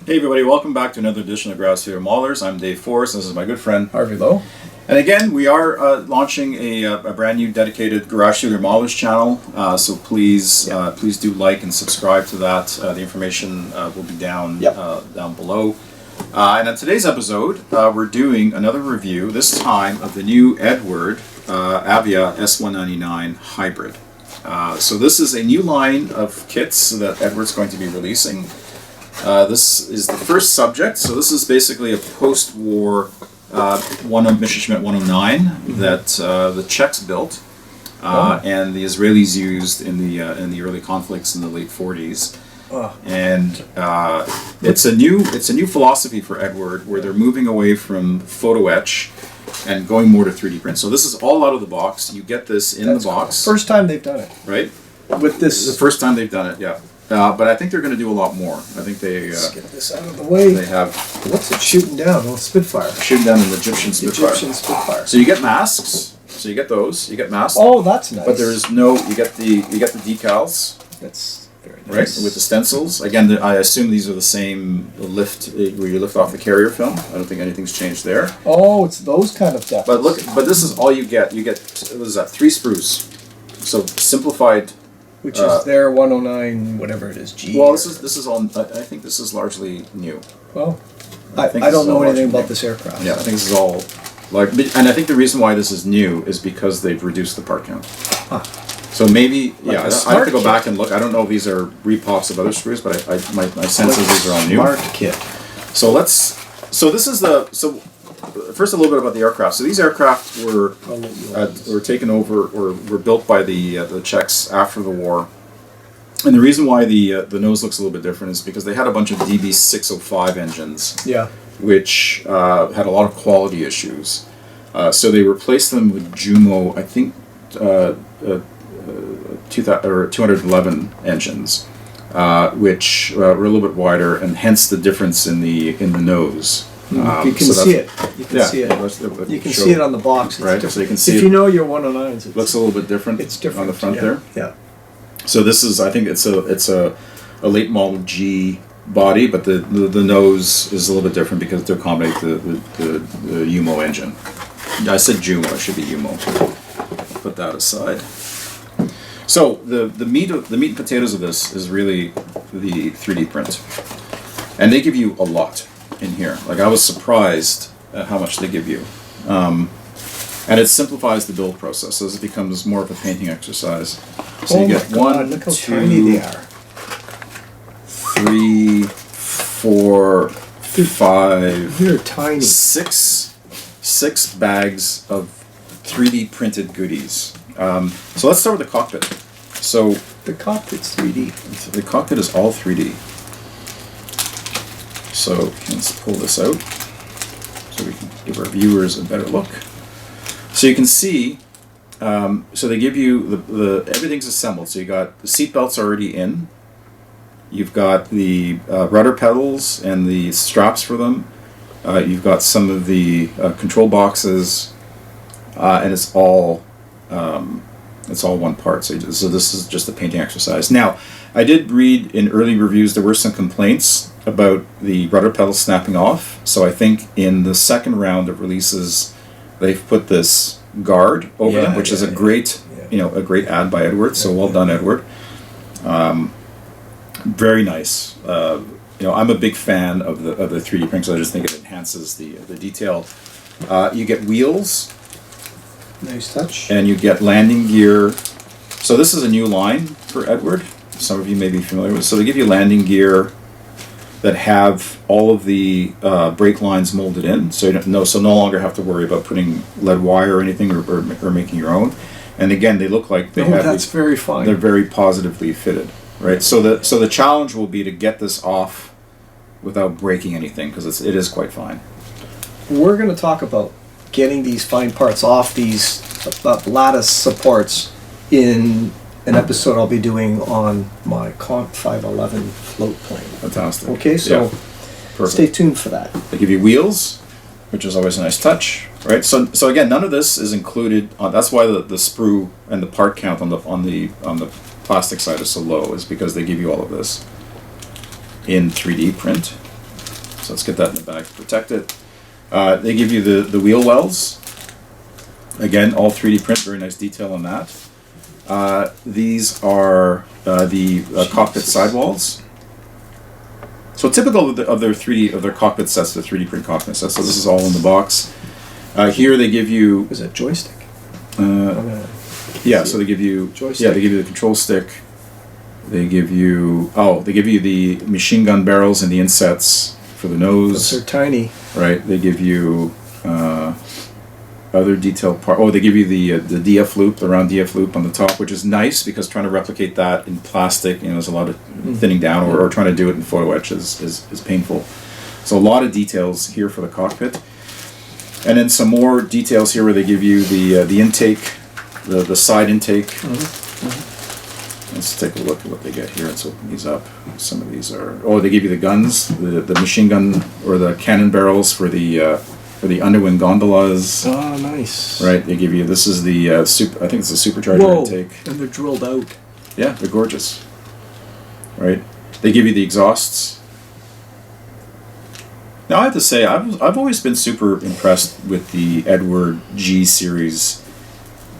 Hey everybody, welcome back to another edition of Garage Studio Modellers. I'm Dave Forrest, this is my good friend Harvey Lowe. And again, we are launching a brand new dedicated Garage Studio Modellers channel, so please do like and subscribe to that. The information will be down below. And on today's episode, we're doing another review, this time of the new Edward Avia S199 Hybrid. So this is a new line of kits that Edward's going to be releasing. This is the first subject, so this is basically a post-war Messerschmitt 109 that the Czechs built and the Israelis used in the early conflicts in the late 40s. And it's a new philosophy for Edward, where they're moving away from photo etch and going more to 3D print. So this is all out of the box. You get this in the box. First time they've done it, right? With this, the first time they've done it, yeah. But I think they're going to do a lot more. I think they. Let's get this out of the way. They have. What's it shooting down? Oh, Spitfire. Shooting down an Egyptian Spitfire. Egyptian Spitfire. So you get masks. So you get those. You get masks. Oh, that's nice. But there is no. You get the decals. That's very nice. Right, with the stencils. Again, I assume these are the same lift where you lift off the carrier film. I don't think anything's changed there. Oh, it's those kind of depths. But look, this is all you get. You get what is that? 3 sprues. So simplified. Which is their 109, whatever it is, G. Well, this is all. I think this is largely new. Well, I don't know anything about this aircraft. Yeah, I think this is all and I think the reason why this is new is because they've reduced the part count. Huh. So maybe, I have to go back and look. I don't know if these are repops of other screws, but my sense is these are all new. Smart kit. So this is first a little bit about the aircraft. So these aircraft were taken over or were built by the Czechs after the war. And the reason why the nose looks a little bit different is because they had a bunch of DB605 engines, which had a lot of quality issues. So they replaced them with Jumo, I think, 211 engines, which were a little bit wider, and hence the difference in the nose. You can see it. You can see it. You can see it on the box. Right. So you can see. If you know your 109s, it looks a little bit different. It's different on the front there. Yeah. So this is, I think it's a late model G body, but the nose is a little bit different because to accommodate the Jumo engine. I said Jumo, it should be Jumo. Put that aside. So the meat and potatoes of this is really the 3D print, and they give you a lot in here. Like, I was surprised at how much they give you, and it simplifies the build process as it becomes more of a painting exercise. So you get look how tiny they are. 3, 4, 5. They're tiny. 6 bags of 3D printed goodies. So let's start with the cockpit. So the cockpit's 3D. The cockpit is all 3D. So let's pull this out so we can give our viewers a better look. So you can see. So they give you everything's assembled. So you got the seat belts already in. You've got the rudder pedals and the straps for them. You've got some of the control boxes, and it's all one part. So this is just a painting exercise. Now, I did read in early reviews there were some complaints about the rudder pedals snapping off. So I think in the second round of releases, they've put this guard over them, which is a great add by Edward. So well done, Edward. Very nice. I'm a big fan of the 3D print, so I just think it enhances the detail. You get wheels. Nice touch. And you get landing gear. So this is a new line for Edward. Some of you may be familiar with. So they give you landing gear that have all of the brake lines molded in, so no longer have to worry about putting lead wire or anything or making your own. And again, they look like they have. That's very fine. They're very positively fitted, right? So the challenge will be to get this off without breaking anything, because it is quite fine. We're going to talk about getting these fine parts off these lattice supports in an episode I'll be doing on my Comp 511 float plane. Fantastic. Okay, so stay tuned for that. They give you wheels, which is always a nice touch, right? So again, none of this is included. That's why the sprue and the part count on the plastic side is so low, is because they give you all of this in 3D print. So let's get that in the bag to protect it. They give you the wheel wells. Again, all 3D print, very nice detail on that. These are the cockpit sidewalls. So typical of their cockpit sets, the 3D print cockpit sets. So this is all in the box. Here they give you. Is it joystick? Yeah. So they give you. Joystick. Yeah, they give you the control stick. They give you. Oh, they give you the machine gun barrels and the insets for the nose. Those are tiny. Right. They give you. Other detailed part. Oh, they give you the DF loop, the round DF loop on the top, which is nice because trying to replicate that in plastic, there's a lot of thinning down, or trying to do it in photo etch is painful. So a lot of details here for the cockpit, and then some more details here where they give you the intake, the side intake. Let's take a look at what they get here. Let's open these up. Some of these are. Oh, they give you the guns, the machine gun or the cannon barrels for the underwing gondolas. Oh, nice. Right, they give you, this is the, I think it's a supercharger intake. And they're drilled out. Yeah, they're gorgeous. Right, they give you the exhausts. Now I have to say, I've always been super impressed with the Edward G series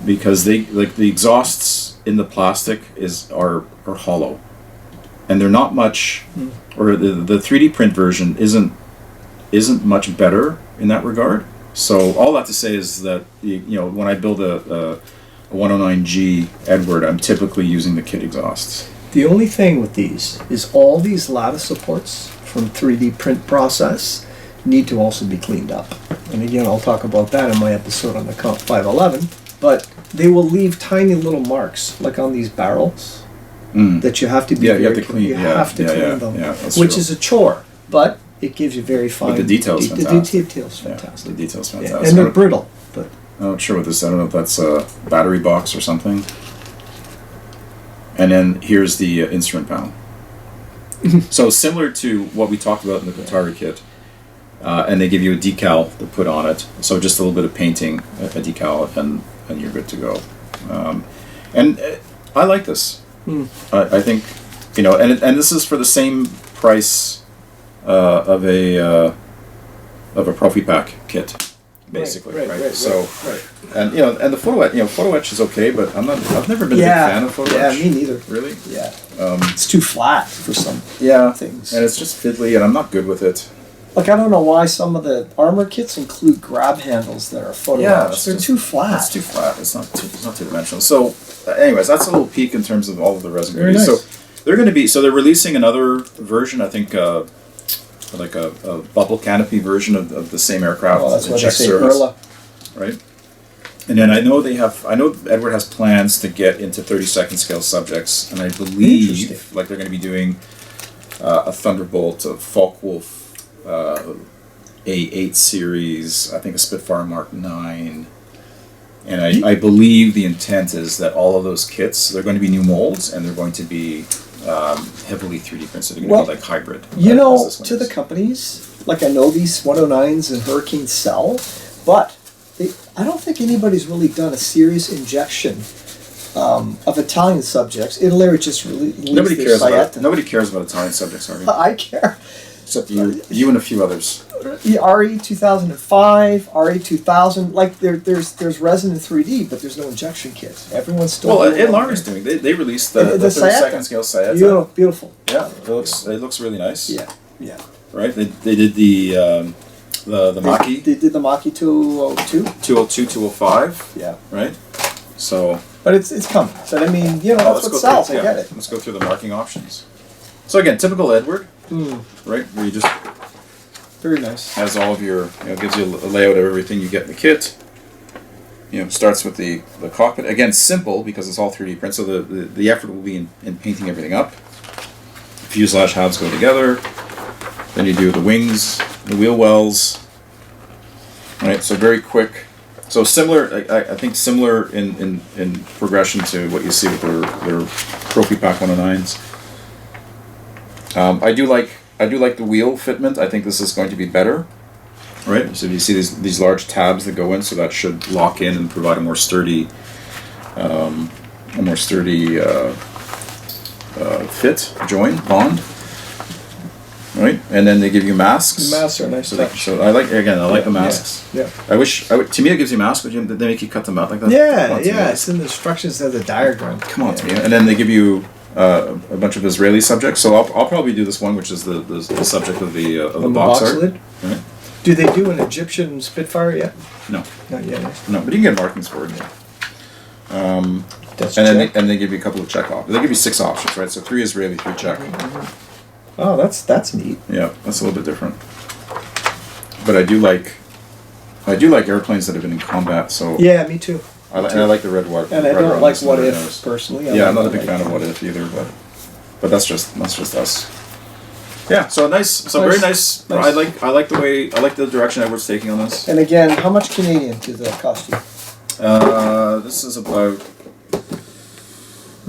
because they, like the exhausts in the plastic are hollow. And they're not much, or the 3D print version isn't much better in that regard. So all that to say is that when I build a 109G Edward, I'm typically using the kit exhausts. The only thing with these is all these lattice supports from 3D print process need to also be cleaned up. And again, I'll talk about that in my episode on the Comp 511, but they will leave tiny little marks, like on these barrels, that you have to be you have to clean. You have to clean them, which true. is a chore, but it gives you very fine. But the detail's The fantastic. detail's fantastic. The detail's Yeah, fantastic. and they're brittle, but I'm not sure what this is. I don't know if that's a battery box or something. And then here's the instrument panel. So similar to what we talked about in the Qatari kit, and they give you a decal to put on it. So just a little bit of painting, a decal, and you're good to go. And I like this. I think, and this is for the same price of a Profi Pack kit. Basically, right? So, and and the photo etch is okay, but I've never been a big fan of photo etch. Yeah, me neither. Really? Yeah. It's too flat for some things. And it's just fiddly, and I'm not good with it. Like, I don't know why some of the armor kits include grab handles that are photo etched. They're too flat. It's too flat. It's not two dimensional. So, anyways, that's a little peek in terms of all of the resin Very goodies. nice. So they're releasing another version. I think. Like a bubble canopy version of the same aircraft. Oh, that's what they check say, service, Erla. right? And then I know Edward has plans to get into 32nd scale subjects, and I believe like they're going to be doing a Thunderbolt, a Focke-Wulf A8 series, I think a Spitfire Mark 9. And I believe the intent is that all of those kits, they're going to be new molds, and they're going to be heavily 3D printed. So they're going to be like hybrid. To the companies, like I know these 109s and Hurricanes sell, but I don't think anybody's really done a serious injection of Italian subjects. Italy just released Nobody their cares about Sayetta. Nobody cares about Italian subjects, Harvey. I care. Except you and a few others. RE 2005, RE 2000, like there's resin in 3D, but there's no injection kit. Everyone's still. Well, Erla is doing. They released the 32nd scale Sayetta. Beautiful. Yeah, it looks really nice. Yeah. Right. They did the Maki. They did the Maki 202. 202, 205. Yeah. Right. So. But it's coming. So I mean, that's what sells. I get it. Let's go through the marking options. So again, typical Edward. Right, where you just very nice. Has all of your, gives you a layout of everything you get in the kit. Starts with the cockpit. Again, simple because it's all 3D print, so the effort will be in painting everything up. Fuselage halves go together. Then you do the wings, the wheel wells. Right, so very quick. So similar, I think similar in progression to what you see with their Profi Pack 109s. I do like the wheel fitment. I think this is going to be better, right? So you see these large tabs that go in, so that should lock in and provide a more sturdy fit, join, bond. right? And then they give you masks. The masks are a nice So, touch. so I like the masks. Yeah. To me it gives you masks, but they make you cut them out like that. Yeah, Come on, yeah. Tamia. It's in the instructions. There's a diagram. Come on, Tamia. And then they give you a bunch of Israeli subjects. So I'll probably do this one, which is the subject of the box art. lid. Right? Do they do an Egyptian Spitfire yet? No, Not yet. no, but you can get markings for it. That's And check. then they give you a couple of Czech options. They give you 6 options, right? So 3 Israeli, 3 Czech. Oh, that's neat. Yeah, that's a little bit different. But I do like airplanes that have been in combat. So Yeah, me too. and I like the red water. And I don't like What If personally. Yeah, I'm not a big fan of What If either, but that's just us. Yeah, so very nice. I like the direction Edward's taking on this. And again, how much Canadian does that cost you? This is about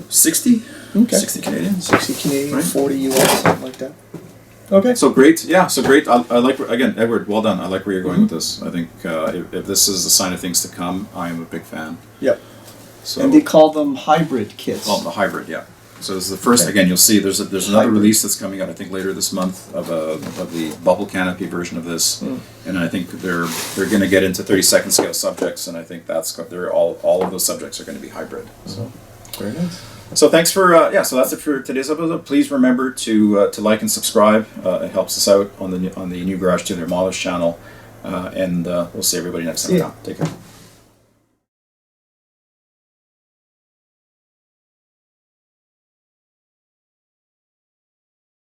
60. Okay. 60 Canadian. 60 Canadian, Right. 40 US, something like that. Okay. So great, yeah. So great. I like again, Edward. Well done. I like where you're going with this. I think if this is a sign of things to come, I am a big fan. Yep. So And they call them hybrid kits. the hybrid, yeah. So this is the first. Okay. Again, you'll see there's another Hybrid. release that's coming out. I think later this month of the bubble canopy version of this, and I think they're going to get into 32nd scale subjects, and I think they're all of those subjects are going to be hybrid. So. Very nice. So thanks for So that's it for today's episode. Please remember to like and subscribe. It helps us out on the new Garage Studio Modellers channel, and we'll see everybody next time. See ya. Take care.